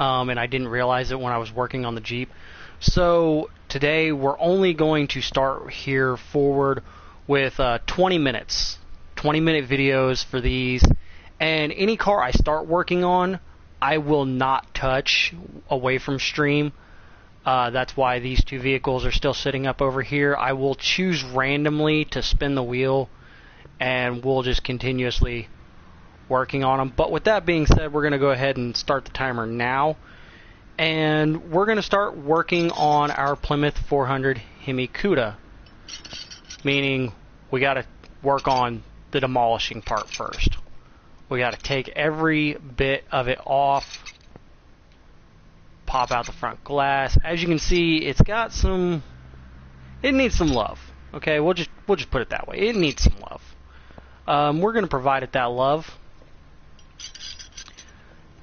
and I didn't realize it when I was working on the Jeep. So today we're only going to start here forward with 20 minutes, 20-minute videos for these, and any car I start working on, I will not touch away from stream. That's why these two vehicles are still sitting up over here. I will choose randomly to spin the wheel, and we'll just continuously working on them. But with that being said, we're going to go ahead and start the timer now, and we're going to start working on our Plymouth 400 Hemi Cuda, meaning we got to work on the demolishing part first. We got to take every bit of it off, pop out the front glass. As you can see, it's got some, it needs some love. Okay, we'll just put it that way. It needs some love. We're going to provide it that love,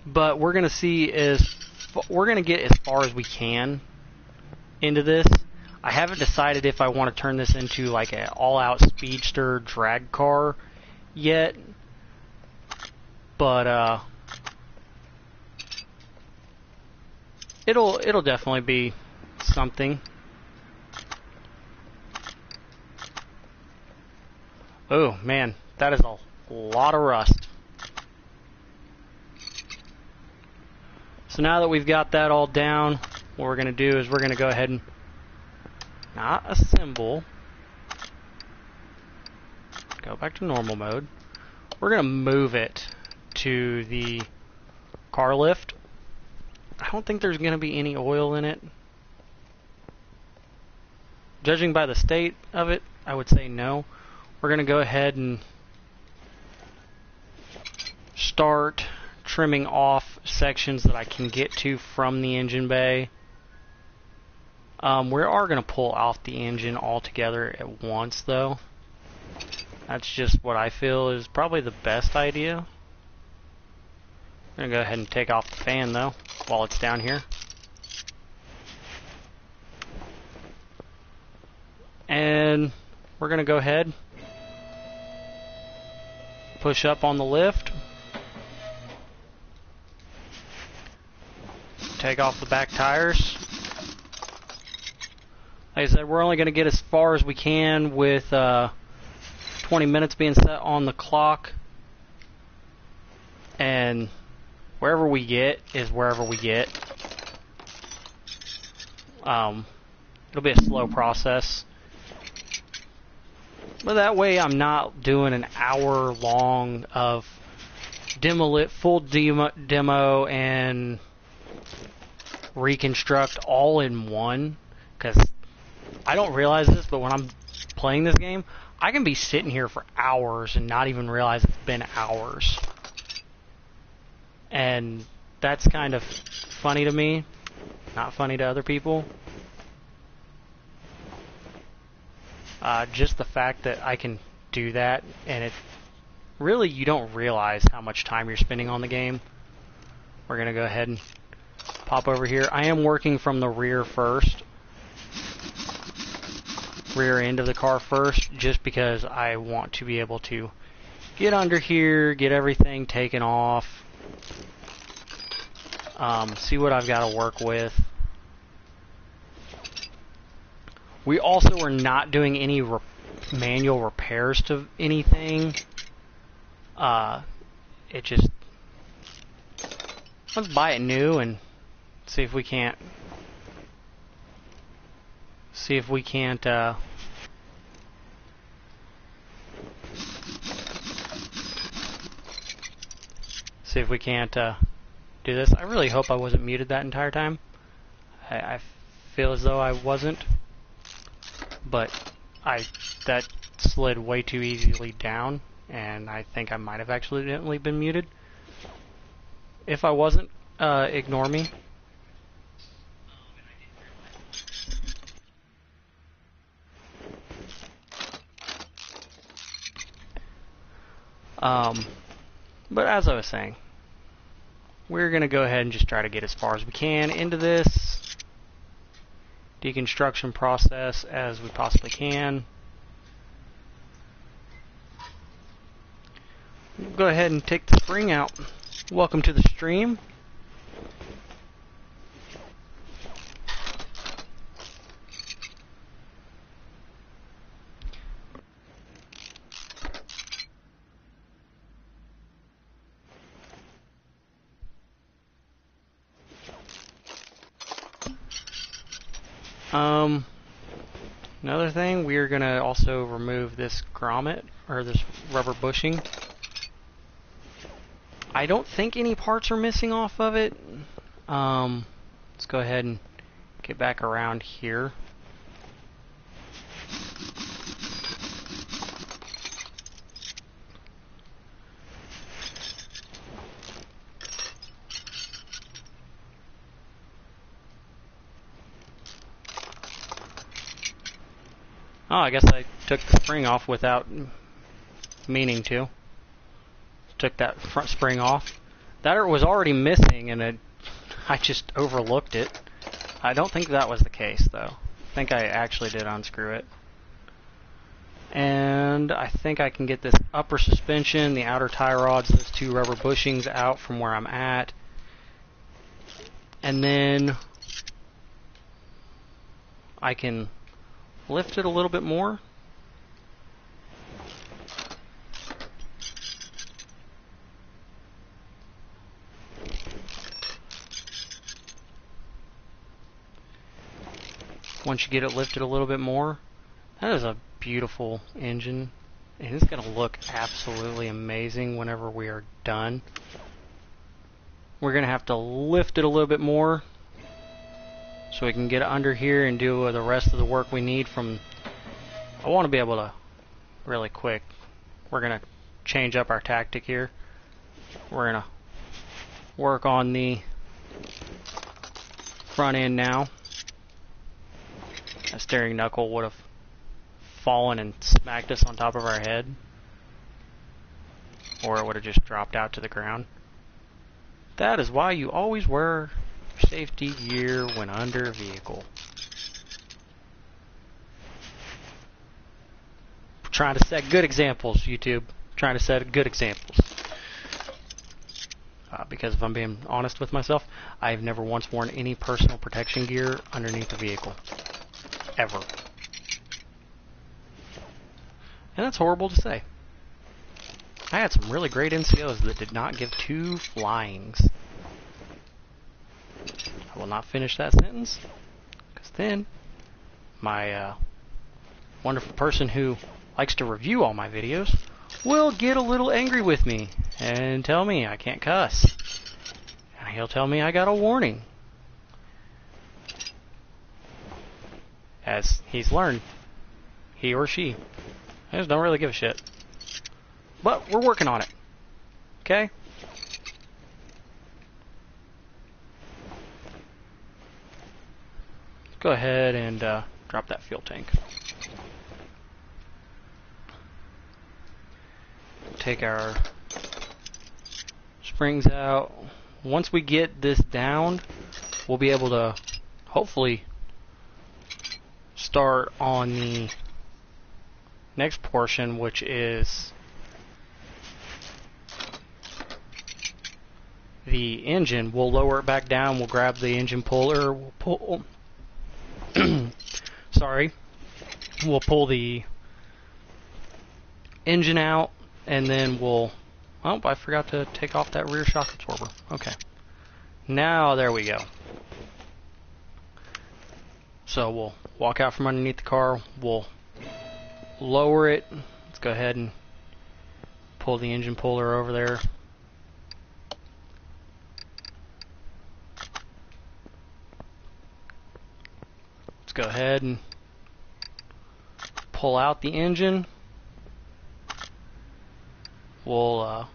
but we're going to see is we're going to get as far as we can into this. I haven't decided if I want to turn this into like an all-out speedster drag car yet, but it'll definitely be something. Oh man, that is a lot of rust. So now that we've got that all down, what we're going to do is we're going to go ahead and not assemble. Go back to normal mode. We're going to move it to the car lift. I don't think there's going to be any oil in it. Judging by the state of it, I would say no. We're going to go ahead and start trimming off sections that I can get to from the engine bay. We are going to pull off the engine altogether at once, though. That's just what I feel is probably the best idea. I'm going to go ahead and take off the fan, though, while it's down here. And we're going to go ahead, push up on the lift, take off the back tires. Like I said, we're only going to get as far as we can with 20 minutes being set on the clock, and wherever we get is wherever we get. It'll be a slow process, but that way I'm not doing an hour long of full demo and reconstruct all in one, because I don't realize this, but when I'm playing this game, I can be sitting here for hours and not even realize it's been hours. And that's kind of funny to me, not funny to other people. Just the fact that I can do that, and it really, you don't realize how much time you're spending on the game. We're going to go ahead and pop over here. I am working from the rear first. Rear end of the car first, just because I want to be able to get under here, get everything taken off, see what I've got to work with. We also are not doing any manual repairs to anything. It just, let's buy it new and see if we can't do this. I really hope I wasn't muted that entire time. I feel as though I wasn't, but that slid way too easily down, and I think I might have accidentally been muted. If I wasn't, ignore me. But as I was saying, we're going to go ahead and just try to get as far as we can into this deconstruction process as we possibly can. Go ahead and take the spring out. Welcome to the stream. Another thing, we are going to also remove this grommet, or this rubber bushing. I don't think any parts are missing off of it. Let's go ahead and get back around here. Oh, I guess I took the spring off without meaning to. Took that front spring off. That was already missing, and I just overlooked it. I don't think that was the case, though. I think I actually did unscrew it. And I think I can get this upper suspension, the outer tie rods, those two rubber bushings out from where I'm at. And then I can lift it a little bit more. Once you get it lifted a little bit more, that is a beautiful engine, and it's going to look absolutely amazing whenever we are done. We're going to have to lift it a little bit more so we can get under here and do the rest of the work we need from... I want to be able to, really quick, we're going to change up our tactic here. We're going to work on the front end now. That steering knuckle would have fallen and smacked us on top of our head, or it would have just dropped out to the ground. That is why you always wear safety gear when under a vehicle. Trying to set good examples, YouTube. Trying to set good examples. Because if I'm being honest with myself, I've never once worn any personal protection gear underneath the vehicle. Ever. And that's horrible to say. I had some really great NCOs that did not give two flyings. I will not finish that sentence, because then my wonderful person who likes to review all my videos will get a little angry with me and tell me I can't cuss. And he'll tell me I got a warning. As he's learned, he or she. I just don't really give a shit. But we're working on it. Okay? Go ahead and drop that fuel tank. Take our springs out. Once we get this down, we'll be able to hopefully start on the next portion, which is the engine. We'll lower it back down. We'll grab the engine puller. We'll pull. Sorry. We'll pull the engine out, and then we'll. Oh, I forgot to take off that rear shock absorber. Okay. Now there we go. So we'll walk out from underneath the car. We'll lower it. Let's go ahead and pull the engine puller over there. Let's go ahead and pull out the engine. We'll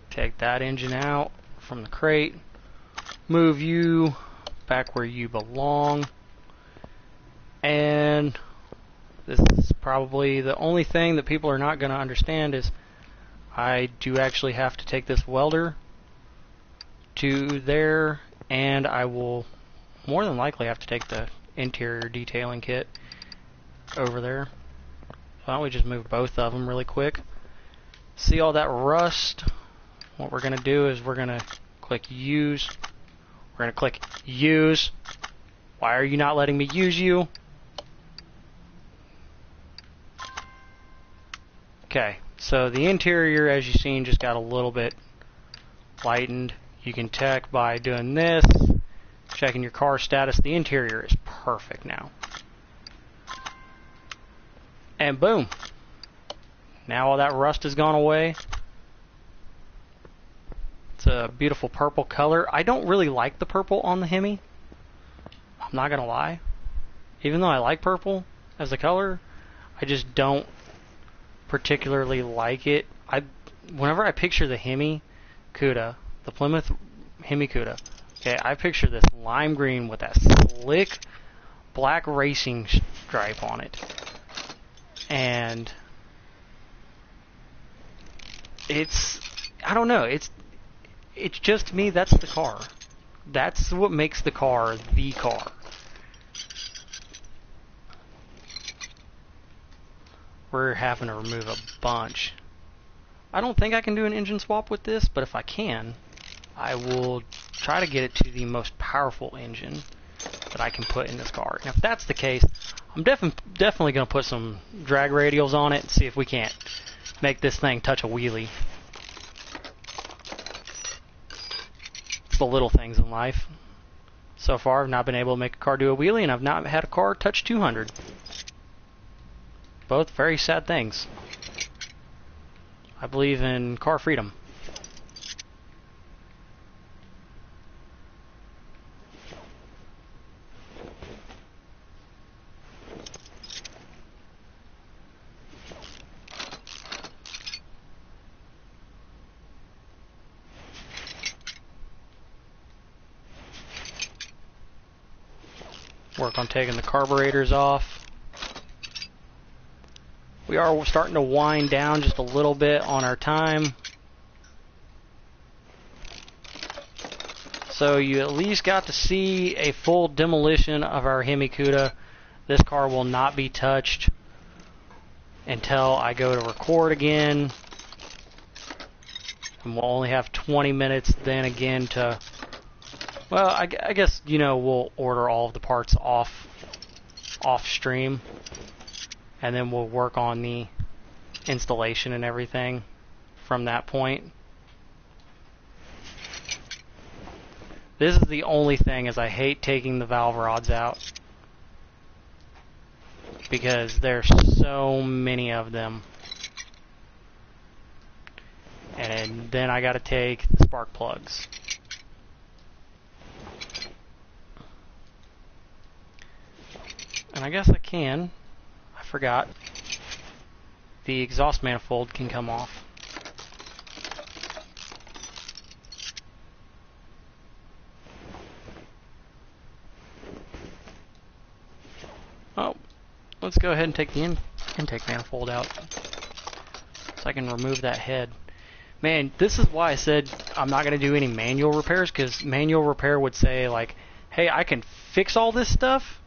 take that engine out from the crate. Move you back where you belong. And this is probably the only thing that people are not going to understand is I do actually have to take this welder to there, and I will more than likely have to take the interior detailing kit over there. Why don't we just move both of them really quick? See all that rust? What we're going to do is we're going to click use. We're going to click use. Why are you not letting me use you? Okay, so the interior, as you've seen, just got a little bit lightened. You can check by doing this. Checking your car status. The interior is perfect now. And boom. Now all that rust has gone away. It's a beautiful purple color. I don't really like the purple on the Hemi. I'm not going to lie. Even though I like purple as a color, I just don't particularly like it. Whenever I picture the Hemi Cuda, the Plymouth Hemi Cuda, okay, I picture this lime green with that slick black racing stripe on it. And I don't know, it's just, to me, that's the car. That's what makes the car the car. We're having to remove a bunch. I don't think I can do an engine swap with this, but if I can, I will try to get it to the most powerful engine that I can put in this car. And if that's the case, I'm definitely going to put some drag radials on it and see if we can't make this thing touch a wheelie. It's the little things in life. So far, I've not been able to make a car do a wheelie, and I've not had a car touch 200. Both very sad things. I believe in car freedom. Work on taking the carburetors off. We are starting to wind down just a little bit on our time. So you at least got to see a full demolition of our Hemi Cuda. This car will not be touched until I go to record again. And we'll only have 20 minutes then again to... Well, I guess, you know, we'll order all of the parts off stream. And then we'll work on the installation and everything from that point. This is the only thing, is I hate taking the valve rods out. Because there's so many of them. And then I gotta take the spark plugs. And I guess I can. I forgot. The exhaust manifold can come off. Oh, let's go ahead and take the intake manifold out so I can remove that head. Man, this is why I said I'm not going to do any manual repairs, because manual repair would say, like, hey, I can fix all this stuff.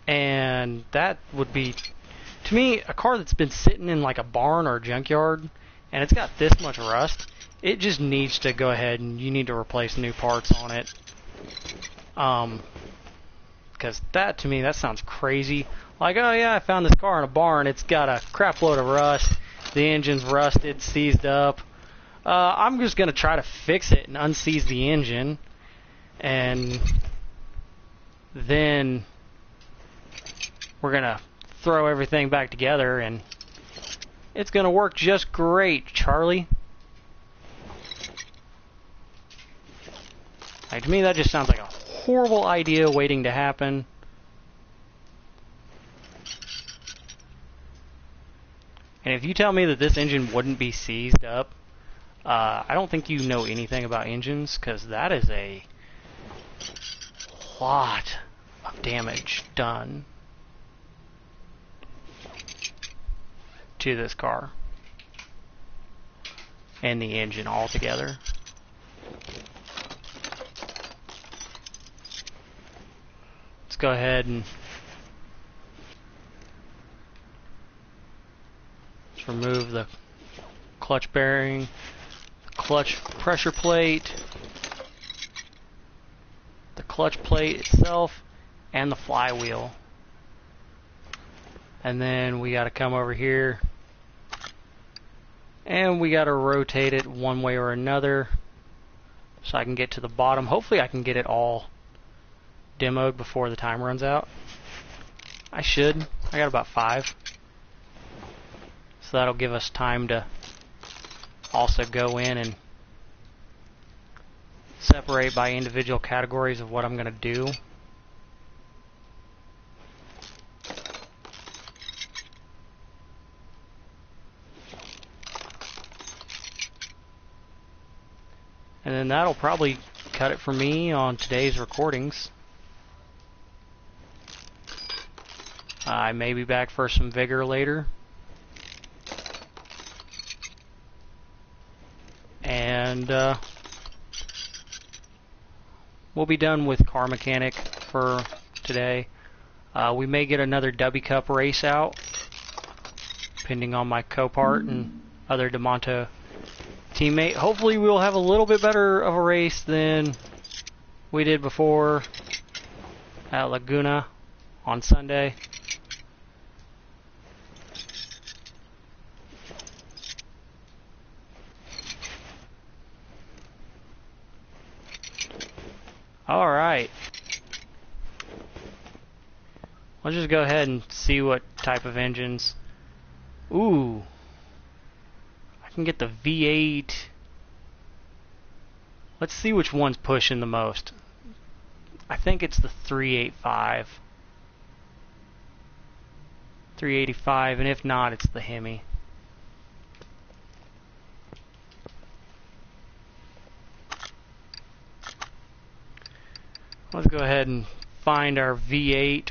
And that would be, to me, a car that's been sitting in like a barn or a junkyard, and it's got this much rust, it just needs to go ahead and you need to replace new parts on it. Because that, to me, that sounds crazy. Like, oh yeah, I found this car in a barn, it's got a crap load of rust, the engine's rusted, seized up. I'm just going to try to fix it and unseize the engine, and then we're going to throw everything back together, and it's going to work just great, Charlie. Like, to me, that just sounds like a horrible idea waiting to happen. And if you tell me that this engine wouldn't be seized up, I don't think you know anything about engines, because that is a lot of damage done to this car and the engine altogether. Let's go ahead and just remove the clutch bearing, the clutch pressure plate, the clutch plate itself, and the flywheel. And then we got to come over here and we got to rotate it one way or another so I can get to the bottom. Hopefully I can get it all demoed before the time runs out. I should. I got about 5. So that'll give us time to also go in and separate by individual categories of what I'm going to do. And then that'll probably cut it for me on today's recordings. I may be back for some vigor later. And we'll be done with car mechanic for today. We may get another W Cup race out, depending on my Copart and other DeMonto teammate. Hopefully we'll have a little bit better of a race than we did before at Laguna on Sunday. Alright. I'll just go ahead and see what type of engines. Ooh. I can get the V8. Let's see which one's pushing the most. I think it's the 385. 385, and if not, it's the Hemi. Let's go ahead and find our V8.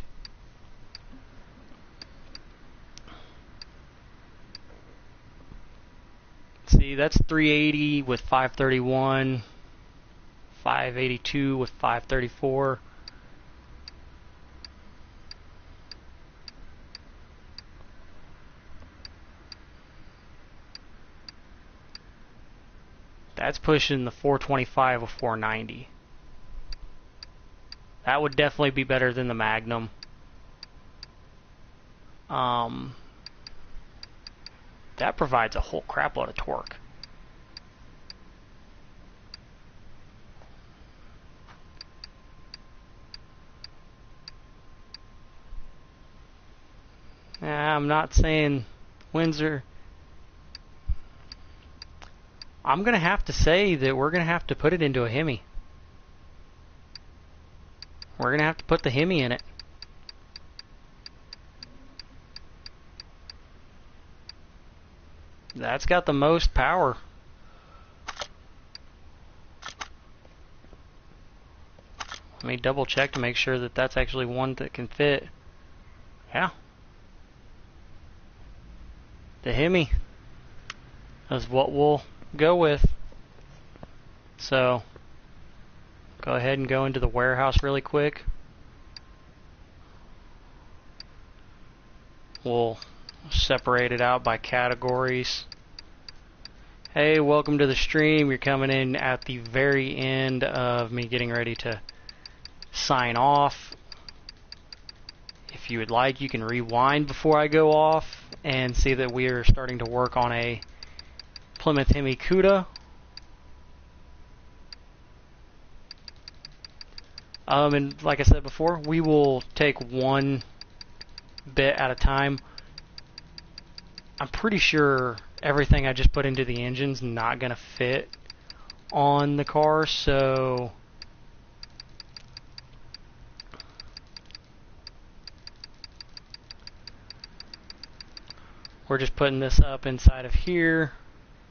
See, that's 380 with 531, 582 with 534. That's pushing the 425 with 490. That would definitely be better than the Magnum. That provides a whole crap load of torque. I'm not saying Windsor. I'm going to have to say that we're going to have to put it into a Hemi. We're going to have to put the Hemi in it. That's got the most power. Let me double check to make sure that that's actually one that can fit. Yeah. The Hemi is what we'll go with. So, go ahead and go into the warehouse really quick. We'll separate it out by categories. Hey, welcome to the stream. You're coming in at the very end of me getting ready to sign off. If you would like, you can rewind before I go off and see that we are starting to work on a Plymouth Hemi Cuda. And like I said before, we will take one bit at a time. I'm pretty sure everything I just put into the engine's not going to fit on the car, so we're just putting this up inside of here,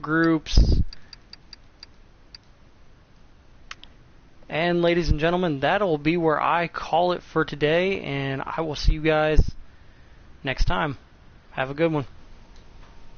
groups. And ladies and gentlemen, that'll be where I call it for today, and I will see you guys next time. Have a good one.